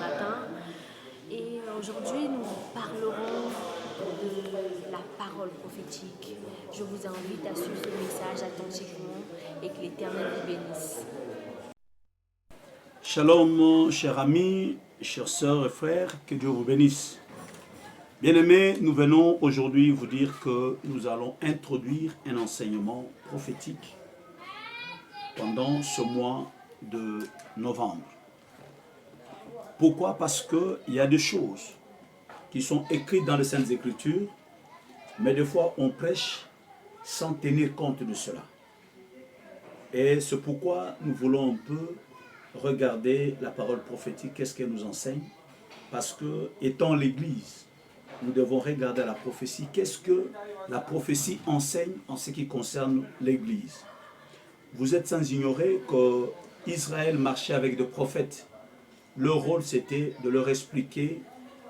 matin. Et aujourd'hui, nous parlerons de la parole prophétique. Je vous invite à suivre ce message attentivement et que l'Éternel vous bénisse. Shalom, chers amis, chères sœurs et frères, que Dieu vous bénisse. Bien-aimés, nous venons aujourd'hui vous dire que nous allons introduire un enseignement prophétique pendant ce mois de novembre. Pourquoi? Parce qu'il y a des choses qui sont écrites dans les Saintes Écritures, mais des fois on prêche sans tenir compte de cela. Et c'est pourquoi nous voulons un peu regarder la parole prophétique, qu'est-ce qu'elle nous enseigne. Parce que, étant l'Église, nous devons regarder la prophétie. Qu'est-ce que la prophétie enseigne en ce qui concerne l'Église? Vous êtes sans ignorer qu'Israël marchait avec des prophètes. Leur rôle, c'était de leur expliquer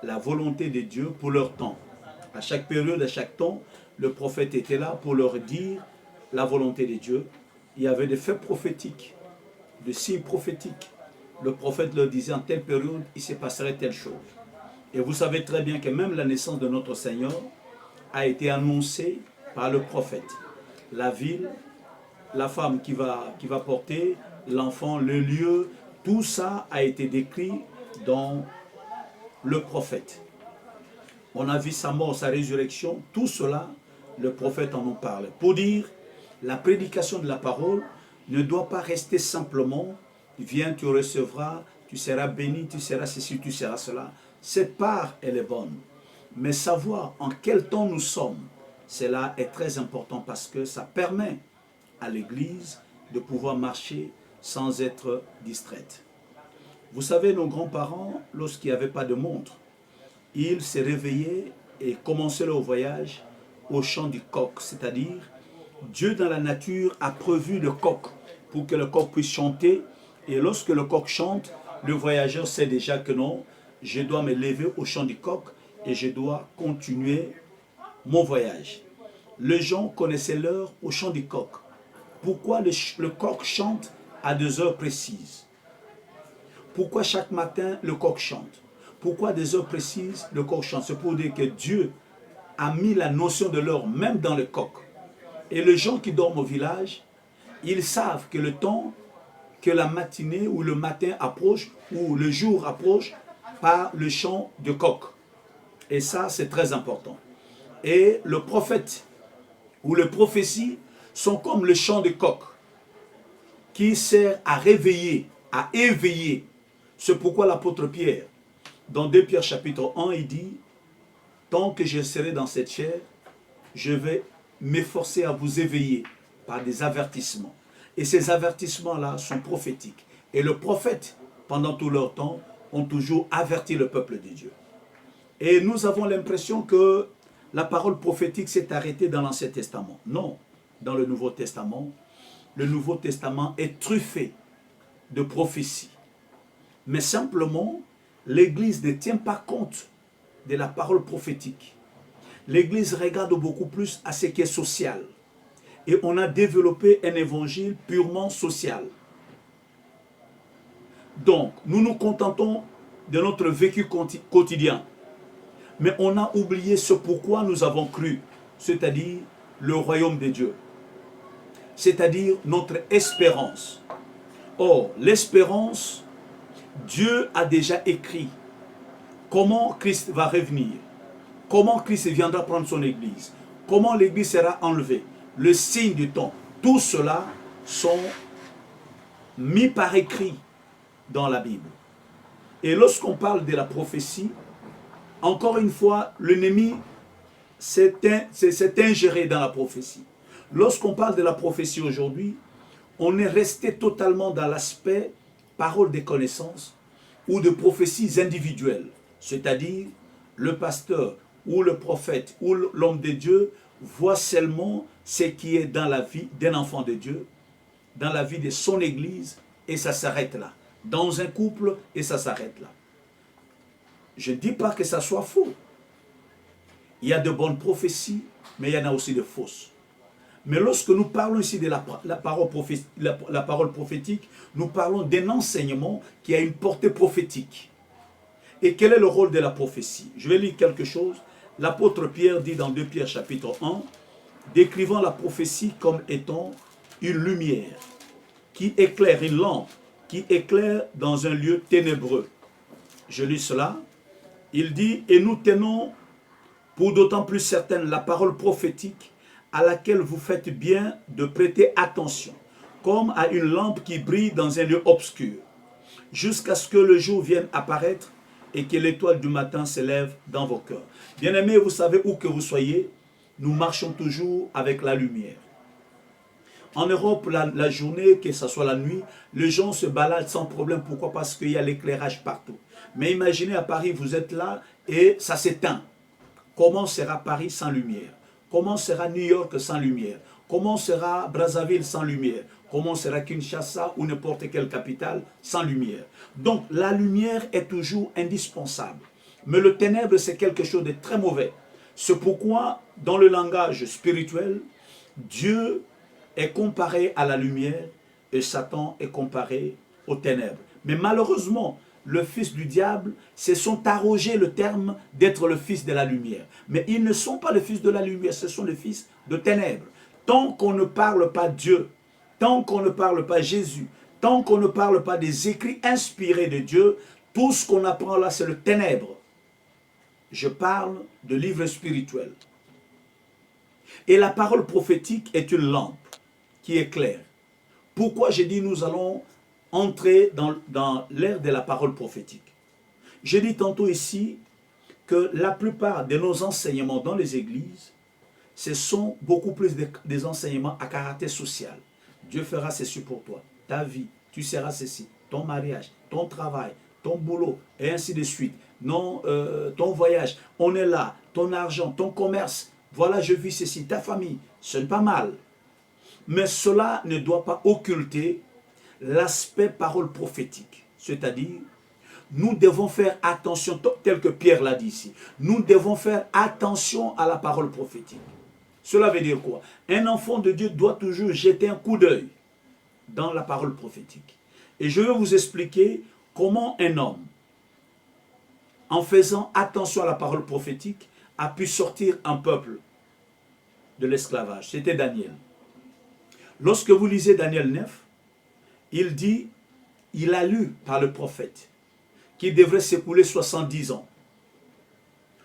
la volonté de Dieu pour leur temps. À chaque période, à chaque temps, le prophète était là pour leur dire la volonté de Dieu. Il y avait des faits prophétiques, des signes prophétiques. Le prophète leur disait en telle période, il se passerait telle chose. Et vous savez très bien que même la naissance de notre Seigneur a été annoncée par le prophète. La ville, la femme qui va porter, l'enfant, le lieu, tout ça a été décrit dans le prophète. On a vu sa mort, sa résurrection, tout cela, le prophète en nous parle. Pour dire, la prédication de la parole ne doit pas rester simplement « Viens, tu recevras, tu seras béni, tu seras ceci, tu seras cela ». Cette part, elle est bonne. Mais savoir en quel temps nous sommes, cela est très important parce que ça permet à l'Église de pouvoir marcher sans être distraite. Vous savez, nos grands-parents, lorsqu'il n'y avait pas de montre, ils se réveillaient et commençaient leur voyage au chant du coq, c'est-à-dire Dieu dans la nature a prévu le coq pour que le coq puisse chanter. Et lorsque le coq chante, le voyageur sait déjà que non, je dois me lever au chant du coq et je dois continuer mon voyage. Les gens connaissaient l'heure au chant du coq. Pourquoi le coq chante à 2 heures précises? Pourquoi chaque matin le coq chante? Pourquoi des heures précises le coq chante? C'est pour dire que Dieu a mis la notion de l'heure même dans le coq. Et les gens qui dorment au village, ils savent que le temps, que la matinée ou le matin approche, ou le jour approche, par le chant du coq. Et ça, c'est très important. Et le prophète ou les prophéties sont comme le chant du coq qui sert à réveiller, à éveiller. C'est pourquoi l'apôtre Pierre, dans 2 Pierre chapitre 1, il dit « Tant que je serai dans cette chair, je vais m'efforcer à vous éveiller par des avertissements. » Et ces avertissements-là sont prophétiques. Et le prophète, pendant tout leur temps, ont toujours averti le peuple de Dieu. Et nous avons l'impression que la parole prophétique s'est arrêtée dans l'Ancien Testament. Non, dans le Nouveau Testament est truffé de prophéties. Mais simplement, l'Église ne tient pas compte de la parole prophétique. L'Église regarde beaucoup plus à ce qui est social. Et on a développé un évangile purement social. Donc, nous nous contentons de notre vécu quotidien. Mais on a oublié ce pourquoi nous avons cru, c'est-à-dire le royaume de Dieu. C'est-à-dire notre espérance. Or, l'espérance, Dieu a déjà écrit comment Christ va revenir, comment Christ viendra prendre son Église, comment l'Église sera enlevée, le signe du temps. Tout cela sont mis par écrit dans la Bible. Et lorsqu'on parle de la prophétie, encore une fois, l'ennemi s'est ingéré dans la prophétie. Lorsqu'on parle de la prophétie aujourd'hui, on est resté totalement dans l'aspect parole des connaissances ou de prophéties individuelles. C'est-à-dire, le pasteur ou le prophète ou l'homme de Dieu voit seulement ce qui est dans la vie d'un enfant de Dieu, dans la vie de son Église, et ça s'arrête là. Dans un couple, et ça s'arrête là. Je ne dis pas que ça soit faux. Il y a de bonnes prophéties, mais il y en a aussi de fausses. Mais lorsque nous parlons ici de la parole prophétique, nous parlons d'un enseignement qui a une portée prophétique. Et quel est le rôle de la prophétie? Je vais lire quelque chose. L'apôtre Pierre dit dans 2 Pierre chapitre 1, décrivant la prophétie comme étant une lumière qui éclaire, une lampe qui éclaire dans un lieu ténébreux. Je lis cela. Il dit, et nous tenons pour d'autant plus certaine la parole prophétique à laquelle vous faites bien de prêter attention, comme à une lampe qui brille dans un lieu obscur, jusqu'à ce que le jour vienne apparaître et que l'étoile du matin s'élève dans vos cœurs. Bien-aimés, vous savez où que vous soyez, nous marchons toujours avec la lumière. En Europe, la journée, que ce soit la nuit, les gens se baladent sans problème. Pourquoi? Parce qu'il y a l'éclairage partout. Mais imaginez à Paris, vous êtes là et ça s'éteint. Comment sera Paris sans lumière? Comment sera New York sans lumière? Comment sera Brazzaville sans lumière? Comment sera Kinshasa ou n'importe quelle capitale sans lumière? Donc la lumière est toujours indispensable. Mais le ténèbre, c'est quelque chose de très mauvais. C'est pourquoi, dans le langage spirituel, Dieu est comparé à la lumière et Satan est comparé aux ténèbres. Mais malheureusement, le fils du diable se sont arrogés le terme d'être le fils de la lumière. Mais ils ne sont pas le fils de la lumière, ce sont les fils de ténèbres. Tant qu'on ne parle pas Dieu, tant qu'on ne parle pas Jésus, tant qu'on ne parle pas des écrits inspirés de Dieu, tout ce qu'on apprend là, c'est le ténèbre. Je parle de livres spirituels. Et la parole prophétique est une lampe qui éclaire. Pourquoi j'ai dit nous allons entrer dans l'ère de la parole prophétique? J'ai dit tantôt ici que la plupart de nos enseignements dans les églises, ce sont beaucoup plus des enseignements à caractère social. Dieu fera ceci pour toi, ta vie, tu seras ceci, ton mariage, ton travail, ton boulot, et ainsi de suite. Non, ton voyage, on est là, ton argent, ton commerce, voilà je vis ceci, ta famille, ce n'est pas mal. Mais cela ne doit pas occulter l'aspect parole prophétique. C'est-à-dire, nous devons faire attention, tel que Pierre l'a dit ici, nous devons faire attention à la parole prophétique. Cela veut dire quoi? Un enfant de Dieu doit toujours jeter un coup d'œil dans la parole prophétique. Et je vais vous expliquer comment un homme, en faisant attention à la parole prophétique, a pu sortir un peuple de l'esclavage. C'était Daniel. Lorsque vous lisez Daniel 9, il dit, il a lu par le prophète qu'il devrait s'écouler 70 ans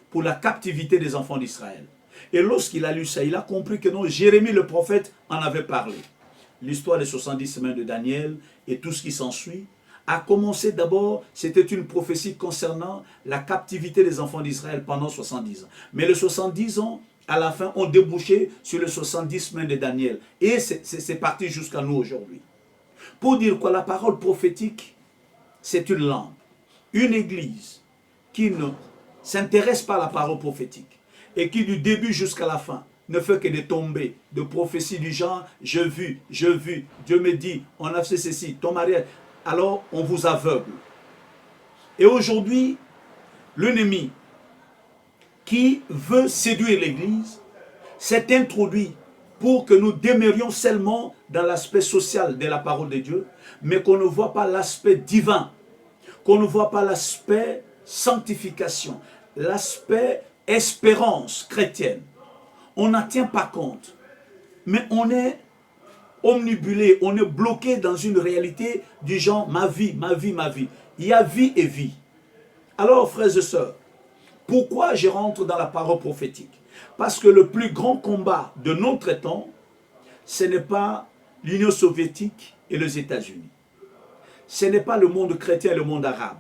pour la captivité des enfants d'Israël. Et lorsqu'il a lu ça, il a compris que non, Jérémie le prophète en avait parlé. L'histoire des 70 semaines de Daniel et tout ce qui s'ensuit a commencé d'abord, c'était une prophétie concernant la captivité des enfants d'Israël pendant 70 ans. Mais les 70 ans, à la fin, ont débouché sur les 70 semaines de Daniel. Et c'est parti jusqu'à nous aujourd'hui. Pour dire quoi, la parole prophétique, c'est une lampe. Une église qui ne s'intéresse pas à la parole prophétique et qui du début jusqu'à la fin ne fait que de tomber de prophéties du genre « je vis, Dieu me dit, on a fait ceci, ton mariage », alors on vous aveugle. Et aujourd'hui, l'ennemi qui veut séduire l'église s'est introduit pour que nous demeurions seulement dans l'aspect social de la parole de Dieu, mais qu'on ne voit pas l'aspect divin, qu'on ne voit pas l'aspect sanctification, l'aspect espérance chrétienne. On n'en tient pas compte, mais on est omnibulé, on est bloqué dans une réalité du genre ma vie, ma vie, ma vie. Il y a vie et vie. Alors, frères et sœurs, pourquoi je rentre dans la parole prophétique? Parce que le plus grand combat de notre temps, ce n'est pas l'Union soviétique et les États-Unis. Ce n'est pas le monde chrétien et le monde arabe.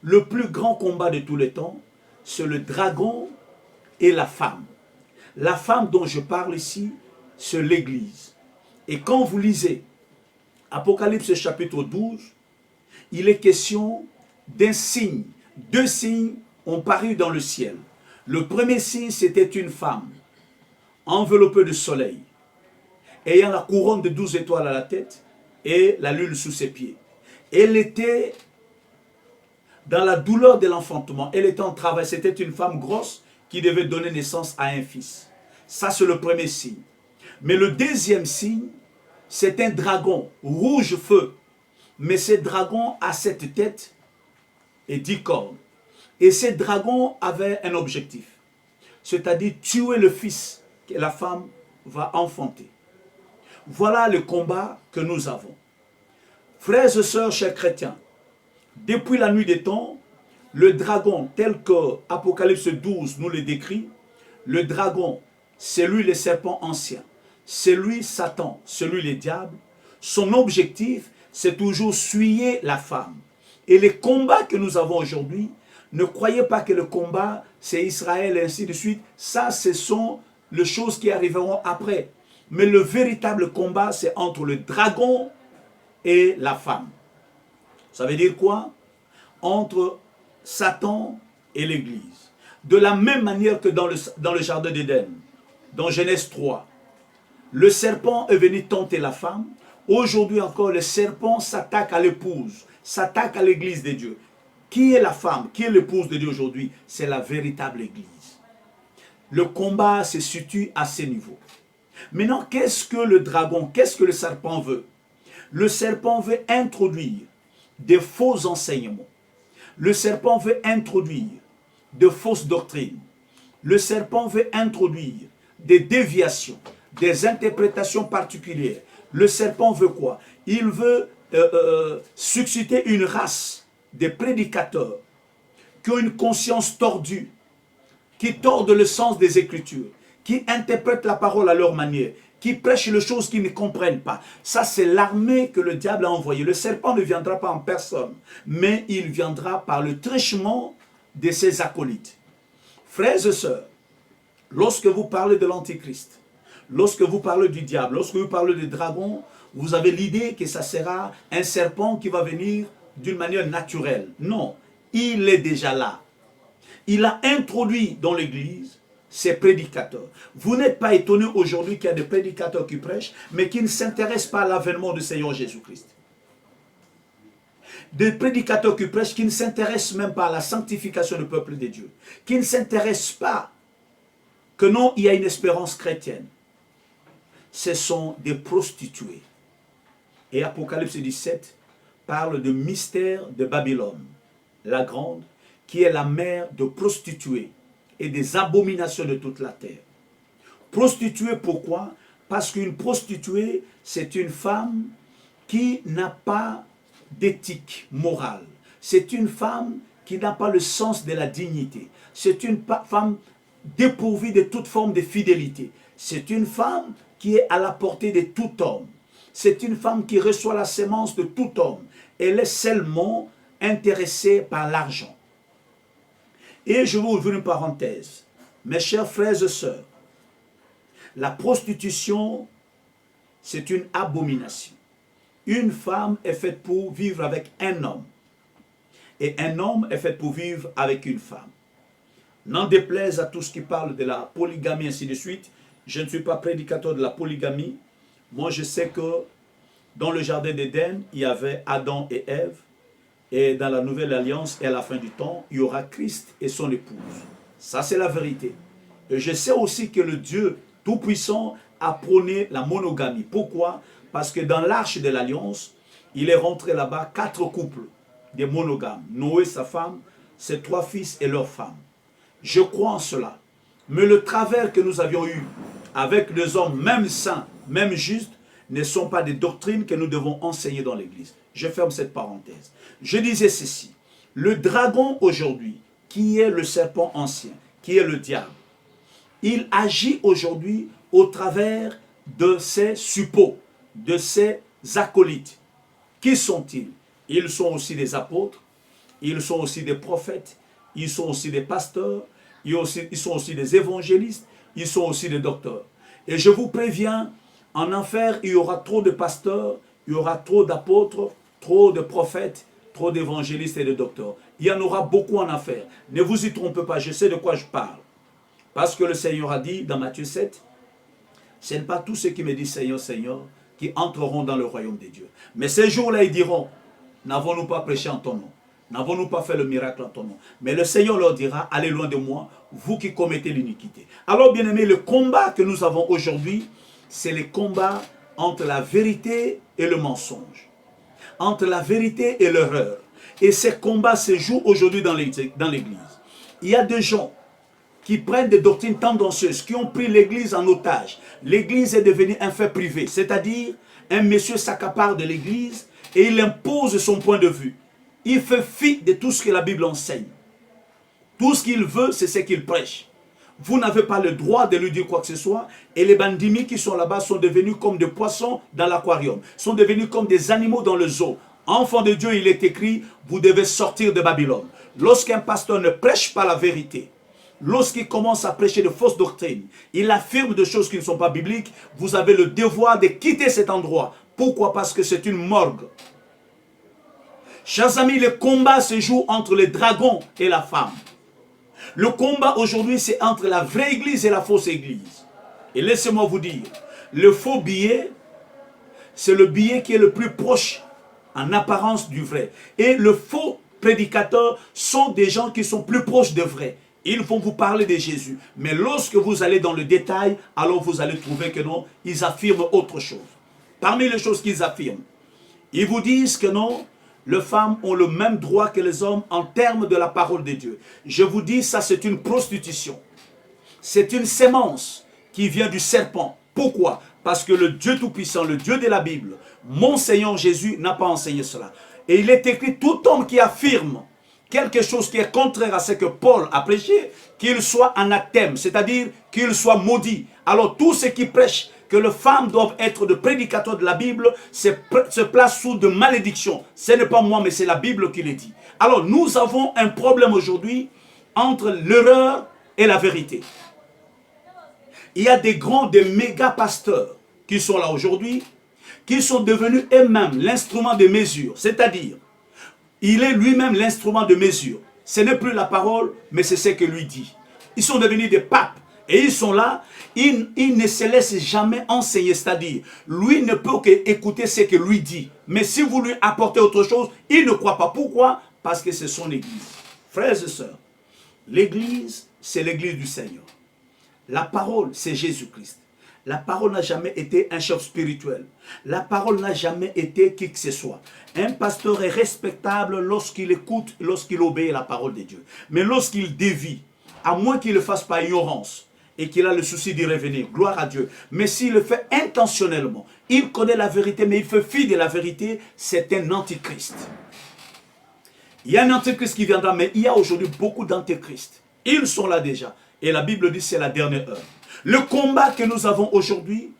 Le plus grand combat de tous les temps, c'est le dragon et la femme. La femme dont je parle ici, c'est l'Église. Et quand vous lisez Apocalypse chapitre 12, il est question d'un signe. Deux signes ont paru dans le ciel. Le premier signe, c'était une femme, enveloppée de soleil, ayant la couronne de 12 étoiles à la tête et la lune sous ses pieds. Elle était dans la douleur de l'enfantement. Elle était en travail. C'était une femme grosse qui devait donner naissance à un fils. Ça, c'est le premier signe. Mais le deuxième signe, c'est un dragon rouge feu. Mais ce dragon a 7 têtes et 10 cornes. Et ces dragons avaient un objectif, c'est-à-dire tuer le fils que la femme va enfanter. Voilà le combat que nous avons. Frères et sœurs, chers chrétiens, depuis la nuit des temps, le dragon, tel que Apocalypse 12 nous le décrit, le dragon, c'est lui le serpent ancien, c'est lui Satan, c'est lui le diable. Son objectif, c'est toujours suyer la femme. Et les combats que nous avons aujourd'hui, ne croyez pas que le combat, c'est Israël et ainsi de suite. Ça, ce sont les choses qui arriveront après. Mais le véritable combat, c'est entre le dragon et la femme. Ça veut dire quoi? Entre Satan et l'Église. De la même manière que dans le jardin d'Éden, dans Genèse 3, le serpent est venu tenter la femme. Aujourd'hui encore, le serpent s'attaque à l'épouse, s'attaque à l'Église de Dieu. Qui est la femme? Qui est l'épouse de Dieu aujourd'hui? C'est la véritable Église. Le combat se situe à ce niveau. Maintenant, qu'est-ce que le dragon, qu'est-ce que le serpent veut? Le serpent veut introduire des faux enseignements. Le serpent veut introduire de fausses doctrines. Le serpent veut introduire des déviations, des interprétations particulières. Le serpent veut quoi? Il veut susciter une race de prédicateurs qui ont une conscience tordue, qui tordent le sens des Écritures, qui interprètent la parole à leur manière, qui prêchent les choses qu'ils ne comprennent pas. Ça, c'est l'armée que le diable a envoyée. Le serpent ne viendra pas en personne, mais il viendra par le truchement de ses acolytes. Frères et sœurs, lorsque vous parlez de l'Antichrist, lorsque vous parlez du diable, lorsque vous parlez du dragon, vous avez l'idée que ça sera un serpent qui va venir d'une manière naturelle. Non, il est déjà là. Il a introduit dans l'Église ces prédicateurs. Vous n'êtes pas étonnés aujourd'hui qu'il y a des prédicateurs qui prêchent, mais qui ne s'intéressent pas à l'avènement du Seigneur Jésus-Christ. Des prédicateurs qui prêchent, qui ne s'intéressent même pas à la sanctification du peuple de Dieu, qui ne s'intéressent pas que non, il y a une espérance chrétienne. Ce sont des prostituées. Et Apocalypse 17 parle de mystère de Babylone, la grande, qui est la mère de prostituées et des abominations de toute la terre. Prostituée, pourquoi? Parce qu'une prostituée, c'est une femme qui n'a pas d'éthique morale. C'est une femme qui n'a pas le sens de la dignité. C'est une femme dépourvue de toute forme de fidélité. C'est une femme qui est à la portée de tout homme. C'est une femme qui reçoit la sémence de tout homme. Elle est seulement intéressée par l'argent. Et je vais ouvrir une parenthèse. Mes chers frères et sœurs, la prostitution, c'est une abomination. Une femme est faite pour vivre avec un homme. Et un homme est fait pour vivre avec une femme. N'en déplaise à tous ceux qui parlent de la polygamie, ainsi de suite. Je ne suis pas prédicateur de la polygamie. Moi, je sais que dans le jardin d'Éden, il y avait Adam et Ève. Et dans la nouvelle alliance et à la fin du temps, il y aura Christ et son épouse. Ça, c'est la vérité. Et je sais aussi que le Dieu Tout-Puissant a prôné la monogamie. Pourquoi? Parce que dans l'arche de l'alliance, il est rentré là-bas 4 couples de monogames. Noé, sa femme, ses 3 fils et leurs femmes. Je crois en cela. Mais le travers que nous avions eu avec des hommes, même saints, même justes, ne sont pas des doctrines que nous devons enseigner dans l'Église. Je ferme cette parenthèse. Je disais ceci. Le dragon aujourd'hui, qui est le serpent ancien, qui est le diable, il agit aujourd'hui au travers de ses suppôts, de ses acolytes. Qui sont-ils? Ils sont aussi des apôtres, ils sont aussi des prophètes, ils sont aussi des pasteurs, ils sont aussi des évangélistes, ils sont aussi des docteurs. Et je vous préviens, en enfer, il y aura trop de pasteurs, il y aura trop d'apôtres, trop de prophètes, trop d'évangélistes et de docteurs. Il y en aura beaucoup en enfer. Ne vous y trompez pas, je sais de quoi je parle. Parce que le Seigneur a dit dans Matthieu 7, ce n'est pas tous ceux qui me disent Seigneur, Seigneur, qui entreront dans le royaume de Dieu. Mais ces jours-là, ils diront, n'avons-nous pas prêché en ton nom? N'avons-nous pas fait le miracle en ton nom? Mais le Seigneur leur dira, allez loin de moi, vous qui commettez l'iniquité. Alors, bien aimé, le combat que nous avons aujourd'hui, c'est le combat entre la vérité et le mensonge. Entre la vérité et l'erreur. Et ces combats se jouent aujourd'hui dans l'Église. Il y a des gens qui prennent des doctrines tendancieuses, qui ont pris l'Église en otage. L'Église est devenue un fait privé, c'est-à-dire un monsieur s'accapare de l'Église et il impose son point de vue. Il fait fi de tout ce que la Bible enseigne. Tout ce qu'il veut, c'est ce qu'il prêche. Vous n'avez pas le droit de lui dire quoi que ce soit. Et les bandimi qui sont là-bas sont devenus comme des poissons dans l'aquarium. Sont devenus comme des animaux dans le zoo. Enfant de Dieu, il est écrit, vous devez sortir de Babylone. Lorsqu'un pasteur ne prêche pas la vérité, lorsqu'il commence à prêcher de fausses doctrines, il affirme des choses qui ne sont pas bibliques, vous avez le devoir de quitter cet endroit. Pourquoi? Parce que c'est une morgue. Chers amis, le combat se joue entre les dragons et la femme. Le combat aujourd'hui, c'est entre la vraie église et la fausse église. Et laissez-moi vous dire, le faux billet, c'est le billet qui est le plus proche en apparence du vrai. Et le faux prédicateur sont des gens qui sont plus proches de vrai. Ils vont vous parler de Jésus. Mais lorsque vous allez dans le détail, alors vous allez trouver que non, ils affirment autre chose. Parmi les choses qu'ils affirment, ils vous disent que non, les femmes ont le même droit que les hommes en termes de la parole de Dieu. Je vous dis, ça c'est une prostitution. C'est une sémence qui vient du serpent. Pourquoi? Parce que le Dieu Tout-Puissant, le Dieu de la Bible, mon Seigneur Jésus n'a pas enseigné cela. Et il est écrit, tout homme qui affirme quelque chose qui est contraire à ce que Paul a prêché, qu'il soit anathème, c'est-à-dire qu'il soit maudit. Alors tous ceux qui prêchent que les femmes doivent être de prédicateurs de la Bible se placent sous de malédiction. Ce n'est pas moi, mais c'est la Bible qui le dit. Alors nous avons un problème aujourd'hui entre l'erreur et la vérité. Il y a des grands, des méga pasteurs qui sont là aujourd'hui, qui sont devenus eux-mêmes l'instrument de mesure. C'est-à-dire, il est lui-même l'instrument de mesure. Ce n'est plus la parole, mais c'est ce que lui dit. Ils sont devenus des papes. Et ils sont là, ils ne se laissent jamais enseigner. C'est-à-dire, lui ne peut qu'écouter ce que lui dit. Mais si vous lui apportez autre chose, il ne croit pas. Pourquoi? Parce que c'est son église. Frères et sœurs, l'église, c'est l'église du Seigneur. La parole, c'est Jésus-Christ. La parole n'a jamais été un chef spirituel. La parole n'a jamais été qui que ce soit. Un pasteur est respectable lorsqu'il écoute, lorsqu'il obéit à la parole de Dieu. Mais lorsqu'il dévie, à moins qu'il ne le fasse par ignorance et qu'il a le souci d'y revenir, gloire à Dieu. Mais s'il le fait intentionnellement, il connaît la vérité, mais il fait fi de la vérité, c'est un antichrist. Il y a un antichrist qui viendra, mais il y a aujourd'hui beaucoup d'antichrists. Ils sont là déjà. Et la Bible dit que c'est la dernière heure. Le combat que nous avons aujourd'hui,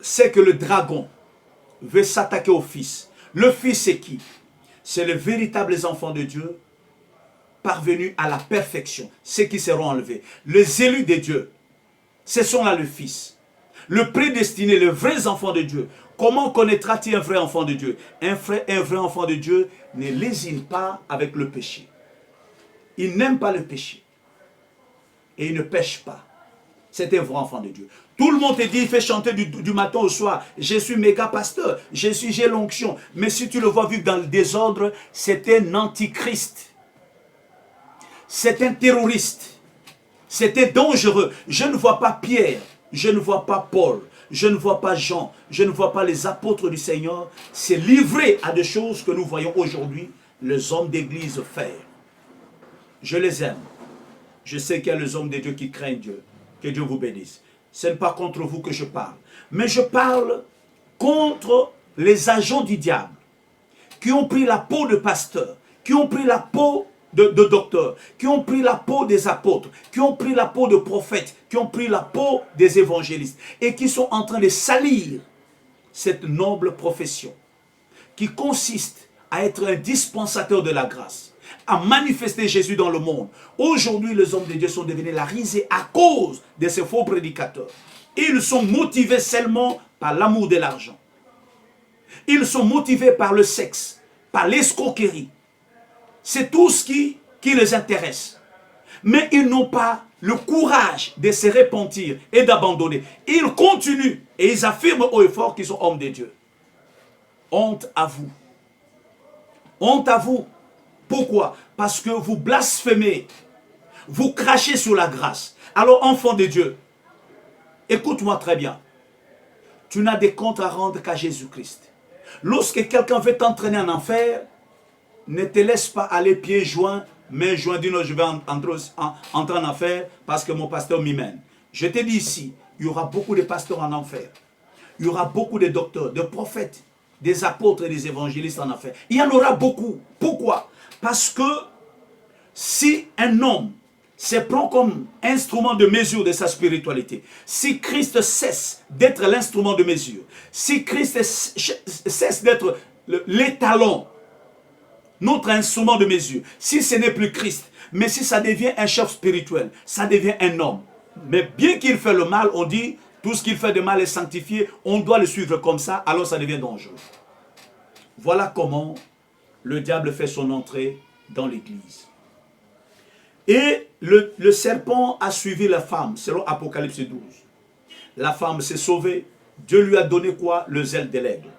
c'est que le dragon veut s'attaquer au Fils. Le Fils, c'est qui? C'est les véritables enfants de Dieu parvenus à la perfection, ceux qui seront enlevés. Les élus de Dieu, ce sont là le Fils. Le prédestiné, les vrais enfants de Dieu. Comment connaîtra-t-il un vrai enfant de Dieu? Un vrai enfant de Dieu ne lésine pas avec le péché. Il n'aime pas le péché. Et il ne pêche pas. C'est un vrai enfant de Dieu. Tout le monde te dit, il fait chanter du matin au soir. Je suis méga pasteur, j'ai l'onction. Mais si tu le vois vivre dans le désordre, c'est un antichrist. C'est un terroriste. C'est un dangereux. Je ne vois pas Pierre, je ne vois pas Paul, je ne vois pas Jean, je ne vois pas les apôtres du Seigneur. C'est livré à des choses que nous voyons aujourd'hui les hommes d'église faire. Je les aime. Je sais qu'il y a les hommes de Dieu qui craignent Dieu. Que Dieu vous bénisse. Ce n'est pas contre vous que je parle. Mais je parle contre les agents du diable qui ont pris la peau de pasteur, qui ont pris la peau de docteur, qui ont pris la peau des apôtres, qui ont pris la peau de prophètes, qui ont pris la peau des évangélistes et qui sont en train de salir cette noble profession qui consiste à être un dispensateur de la grâce, à manifester Jésus dans le monde. Aujourd'hui, les hommes de Dieu sont devenus la risée à cause de ces faux prédicateurs. Ils sont motivés seulement par l'amour de l'argent. Ils sont motivés par le sexe, par l'escroquerie. C'est tout ce qui les intéresse. Mais ils n'ont pas le courage de se repentir et d'abandonner. Ils continuent et ils affirment haut et fort qu'ils sont hommes de Dieu. Honte à vous. Honte à vous. Pourquoi? Parce que vous blasphémez. Vous crachez sur la grâce. Alors, enfant de Dieu, écoute-moi très bien. Tu n'as des comptes à rendre qu'à Jésus-Christ. Lorsque quelqu'un veut t'entraîner en enfer, ne te laisse pas aller pieds joints, mains jointes, dis non, je vais entrer en affaire parce que mon pasteur m'y mène. Je te dis ici, il y aura beaucoup de pasteurs en enfer. Il y aura beaucoup de docteurs, de prophètes, des apôtres et des évangélistes en enfer. Il y en aura beaucoup. Pourquoi? Parce que si un homme se prend comme instrument de mesure de sa spiritualité, si Christ cesse d'être l'instrument de mesure, si Christ cesse d'être l'étalon, notre instrument de mesure, si ce n'est plus Christ, mais si ça devient un chef spirituel, ça devient un homme. Mais bien qu'il fait le mal, on dit, tout ce qu'il fait de mal est sanctifié, on doit le suivre comme ça, alors ça devient dangereux. Voilà comment le diable fait son entrée dans l'église. Et le serpent a suivi la femme, selon Apocalypse 12. La femme s'est sauvée. Dieu lui a donné quoi? Le zèle de l'aigle.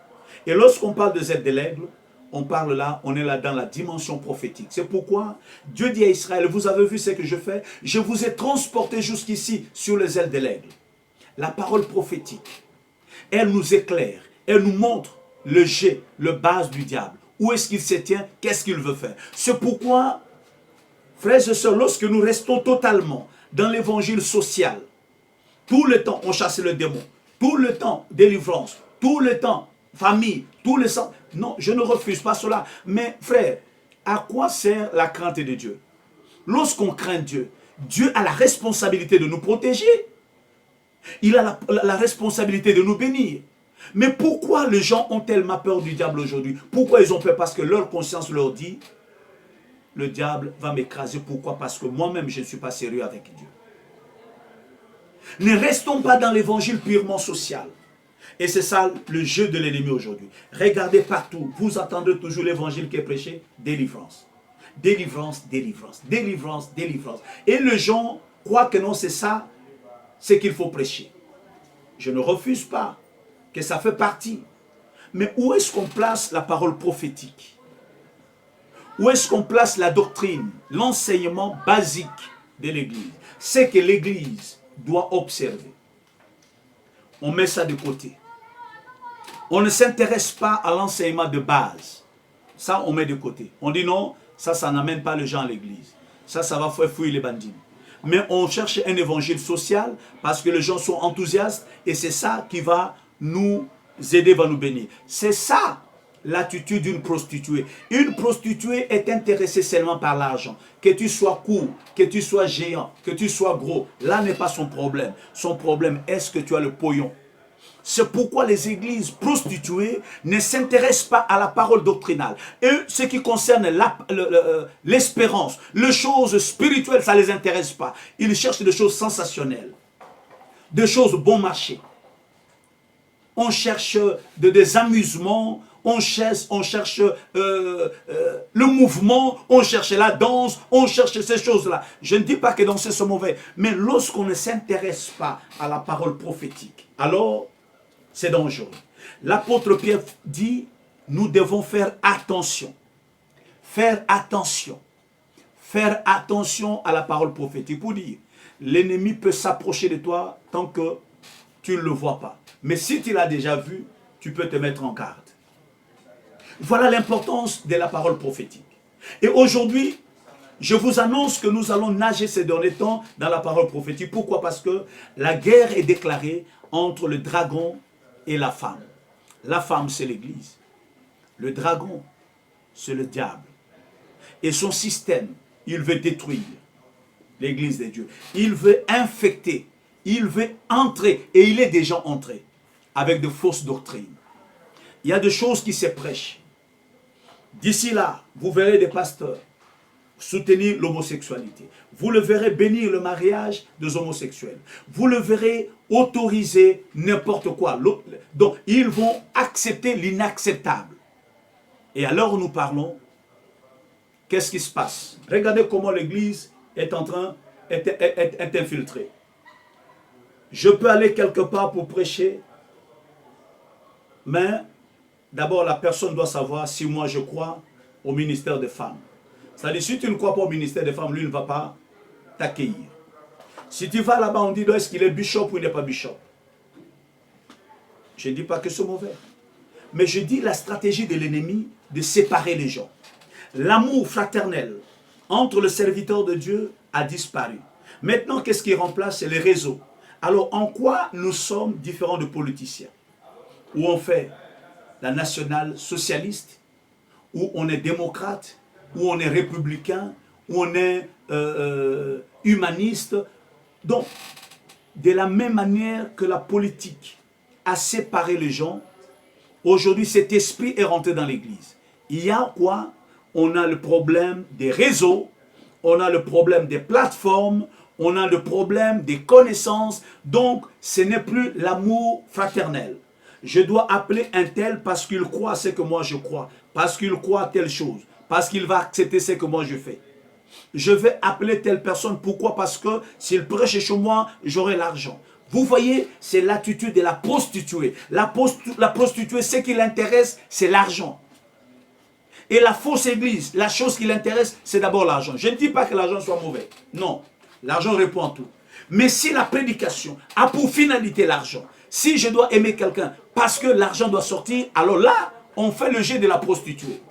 Et lorsqu'on parle de zèle de l'aigle, on est là dans la dimension prophétique. C'est pourquoi Dieu dit à Israël, vous avez vu ce que je fais? Je vous ai transporté jusqu'ici sur les ailes de l'aigle. La parole prophétique, elle nous éclaire, elle nous montre le jet, le base du diable. Où est-ce qu'il se tient? Qu'est-ce qu'il veut faire? C'est pourquoi, frères et sœurs, lorsque nous restons totalement dans l'évangile social, tout le temps on chasse le démon, tout le temps délivrance, tout le temps famille, tout le temps... Non, je ne refuse pas cela. Mais frère, à quoi sert la crainte de Dieu? Lorsqu'on craint Dieu, Dieu a la responsabilité de nous protéger. Il a la responsabilité de nous bénir. Mais pourquoi les gens ont tellement peur du diable aujourd'hui? Pourquoi ils ont peur? Parce que leur conscience leur dit, le diable va m'écraser. Pourquoi? Parce que moi-même, je ne suis pas sérieux avec Dieu. Ne restons pas dans l'évangile purement social. Et c'est ça le jeu de l'ennemi aujourd'hui. Regardez partout, vous entendez toujours l'évangile qui est prêché, délivrance. Délivrance, délivrance, délivrance, délivrance. Et les gens croient que non, c'est ça, c'est qu'il faut prêcher. Je ne refuse pas que ça fait partie. Mais où est-ce qu'on place la parole prophétique? Où est-ce qu'on place la doctrine, l'enseignement basique de l'Église? C'est que l'Église doit observer. On met ça de côté. On ne s'intéresse pas à l'enseignement de base. Ça, on met de côté. On dit non, ça n'amène pas les gens à l'église. Ça va faire fuir les bandits. Mais on cherche un évangile social parce que les gens sont enthousiastes et c'est ça qui va nous aider, va nous bénir. C'est ça l'attitude d'une prostituée. Une prostituée est intéressée seulement par l'argent. Que tu sois court, que tu sois géant, que tu sois gros, là n'est pas son problème. Son problème, est-ce que tu as le pognon? C'est pourquoi les églises prostituées ne s'intéressent pas à la parole doctrinale. Et ce qui concerne l'espérance, les choses spirituelles, ça ne les intéresse pas. Ils cherchent des choses sensationnelles, des choses bon marché. On cherche des amusements, on cherche le mouvement, on cherche la danse, on cherche ces choses-là. Je ne dis pas que danser c'est mauvais, mais lorsqu'on ne s'intéresse pas à la parole prophétique, alors c'est dangereux. L'apôtre Pierre dit, nous devons faire attention. Faire attention. Faire attention à la parole prophétique. Pour dire, l'ennemi peut s'approcher de toi tant que tu ne le vois pas. Mais si tu l'as déjà vu, tu peux te mettre en garde. Voilà l'importance de la parole prophétique. Et aujourd'hui, je vous annonce que nous allons nager ces derniers temps dans la parole prophétique. Pourquoi? Parce que la guerre est déclarée entre le dragon et la femme. La femme, c'est l'Église. Le dragon, c'est le diable. Et son système, il veut détruire l'Église de Dieu. Il veut infecter. Il veut entrer. Et il est déjà entré avec de fausses doctrines. Il y a des choses qui se prêchent. D'ici là, vous verrez des pasteurs soutenir l'homosexualité. Vous le verrez bénir le mariage des homosexuels. Vous le verrez autoriser n'importe quoi. Donc, ils vont accepter l'inacceptable. Et alors nous parlons, qu'est-ce qui se passe? Regardez comment l'Église est infiltrée. Je peux aller quelque part pour prêcher, mais d'abord la personne doit savoir si moi je crois au ministère des femmes. C'est-à-dire, si tu ne crois pas au ministère des femmes, lui ne va pas t'accueillir. Si tu vas là-bas, on dit, est-ce qu'il est bishop ou il n'est pas bishop? Je ne dis pas que c'est mauvais. Mais je dis la stratégie de l'ennemi de séparer les gens. L'amour fraternel entre le serviteur de Dieu a disparu. Maintenant, qu'est-ce qui remplace? C'est les réseaux. Alors, en quoi nous sommes différents de politiciens? Où on fait la nationale socialiste, où on est démocrate, où on est républicain, où on est humaniste. Donc, de la même manière que la politique a séparé les gens, aujourd'hui cet esprit est rentré dans l'église. Il y a quoi? On a le problème des réseaux, on a le problème des plateformes, on a le problème des connaissances. Donc, ce n'est plus l'amour fraternel. Je dois appeler un tel parce qu'il croit ce que moi je crois, parce qu'il croit telle chose, parce qu'il va accepter ce que moi je fais. Je vais appeler telle personne. Pourquoi? Parce que s'il prêche chez moi, j'aurai l'argent. Vous voyez, c'est l'attitude de la prostituée. La prostituée, ce qui l'intéresse, c'est l'argent. Et la fausse église, la chose qui l'intéresse, c'est d'abord l'argent. Je ne dis pas que l'argent soit mauvais. Non, l'argent répond à tout. Mais si la prédication a pour finalité l'argent, si je dois aimer quelqu'un parce que l'argent doit sortir, alors là, on fait le jeu de la prostituée.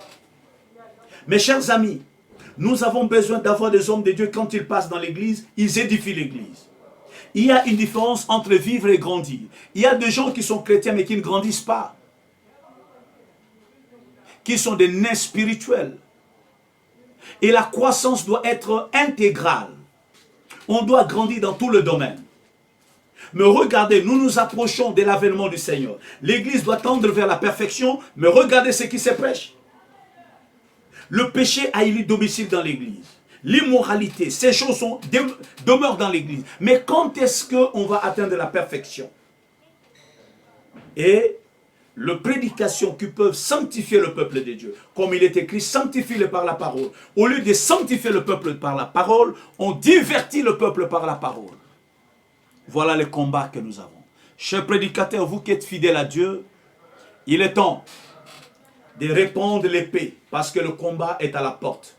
Mes chers amis, nous avons besoin d'avoir des hommes de Dieu, quand ils passent dans l'église, ils édifient l'église. Il y a une différence entre vivre et grandir. Il y a des gens qui sont chrétiens mais qui ne grandissent pas. Qui sont des nains spirituels. Et la croissance doit être intégrale. On doit grandir dans tout le domaine. Mais regardez, nous nous approchons de l'avènement du Seigneur. L'église doit tendre vers la perfection, mais regardez ce qui se prêche. Le péché a élu domicile dans l'église. L'immoralité, ces choses demeurent dans l'église. Mais quand est-ce qu'on va atteindre la perfection? Et les prédications qui peuvent sanctifier le peuple de Dieu, comme il est écrit, sanctifie-le par la parole. Au lieu de sanctifier le peuple par la parole, on divertit le peuple par la parole. Voilà le combat que nous avons. Chers prédicateurs, vous qui êtes fidèles à Dieu, il est temps de répandre l'épée, parce que le combat est à la porte.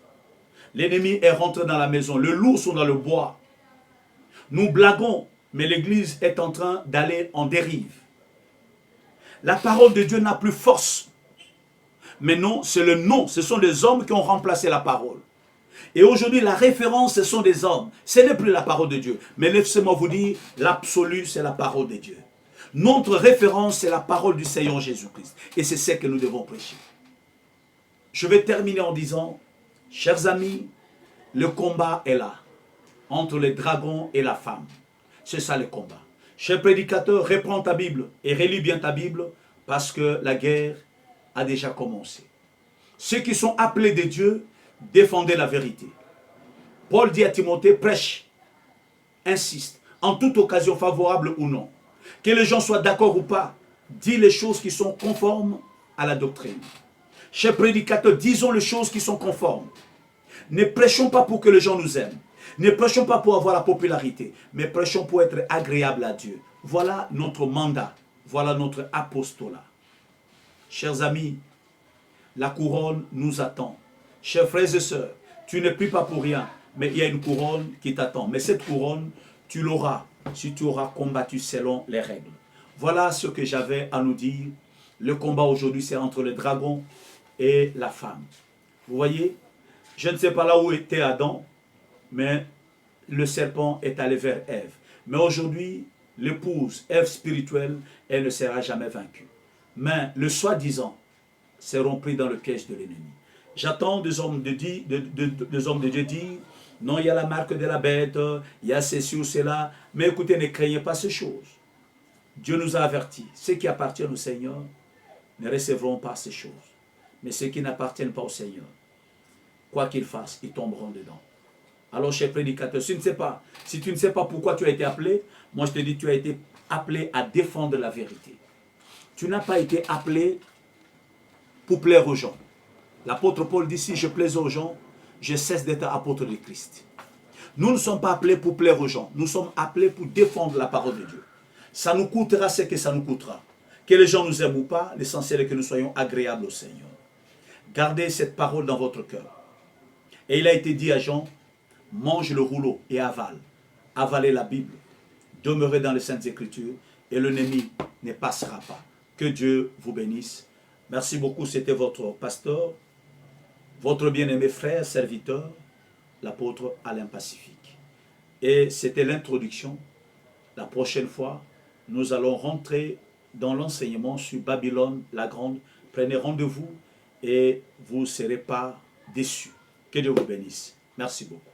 L'ennemi est rentré dans la maison, le loup sont dans le bois. Nous blaguons, mais l'église est en train d'aller en dérive. La parole de Dieu n'a plus force. Mais non, c'est le nom, ce sont des hommes qui ont remplacé la parole. Et aujourd'hui, la référence, ce sont des hommes. Ce n'est plus la parole de Dieu. Mais laissez-moi vous dire, l'absolu, c'est la parole de Dieu. Notre référence, c'est la parole du Seigneur Jésus-Christ. Et c'est ce que nous devons prêcher. Je vais terminer en disant, chers amis, le combat est là, entre les dragons et la femme. C'est ça le combat. Cher prédicateur, reprends ta Bible et relis bien ta Bible, parce que la guerre a déjà commencé. Ceux qui sont appelés de Dieu, défendez la vérité. Paul dit à Timothée, prêche, insiste, en toute occasion favorable ou non. Que les gens soient d'accord ou pas, dis les choses qui sont conformes à la doctrine. Chers prédicateurs, disons les choses qui sont conformes. Ne prêchons pas pour que les gens nous aiment. Ne prêchons pas pour avoir la popularité, mais prêchons pour être agréable à Dieu. Voilà notre mandat, voilà notre apostolat. Chers amis, la couronne nous attend. Chers frères et sœurs, tu ne pries pas pour rien, mais il y a une couronne qui t'attend. Mais cette couronne, tu l'auras si tu auras combattu selon les règles. Voilà ce que j'avais à nous dire. Le combat aujourd'hui, c'est entre le dragon et la femme. Vous voyez, je ne sais pas là où était Adam, mais le serpent est allé vers Ève. Mais aujourd'hui, l'épouse, Ève spirituelle, elle ne sera jamais vaincue. Mais le soi-disant seront pris dans le piège de l'ennemi. J'attends des hommes de Dieu dire, non, il y a la marque de la bête, il y a ceci ou cela. Mais écoutez, ne craignez pas ces choses. Dieu nous a avertis. Ceux qui appartiennent au Seigneur ne recevront pas ces choses. Mais ceux qui n'appartiennent pas au Seigneur, quoi qu'ils fassent, ils tomberont dedans. Alors, cher prédicateur, si tu ne sais pas pourquoi tu as été appelé, moi je te dis, tu as été appelé à défendre la vérité. Tu n'as pas été appelé pour plaire aux gens. L'apôtre Paul dit, si je plais aux gens, je cesse d'être apôtre de Christ. Nous ne sommes pas appelés pour plaire aux gens. Nous sommes appelés pour défendre la parole de Dieu. Ça nous coûtera ce que ça nous coûtera. Que les gens nous aiment ou pas, l'essentiel est que nous soyons agréables au Seigneur. Gardez cette parole dans votre cœur. Et il a été dit à Jean, mange le rouleau et avale. Avalez la Bible. Demeurez dans les Saintes Écritures et l'ennemi ne passera pas. Que Dieu vous bénisse. Merci beaucoup, c'était votre pasteur, votre bien-aimé frère, serviteur, l'apôtre Alain Pacifique. Et c'était l'introduction. La prochaine fois, nous allons rentrer dans l'enseignement sur Babylone la Grande. Prenez rendez-vous et vous ne serez pas déçus. Que Dieu vous bénisse. Merci beaucoup.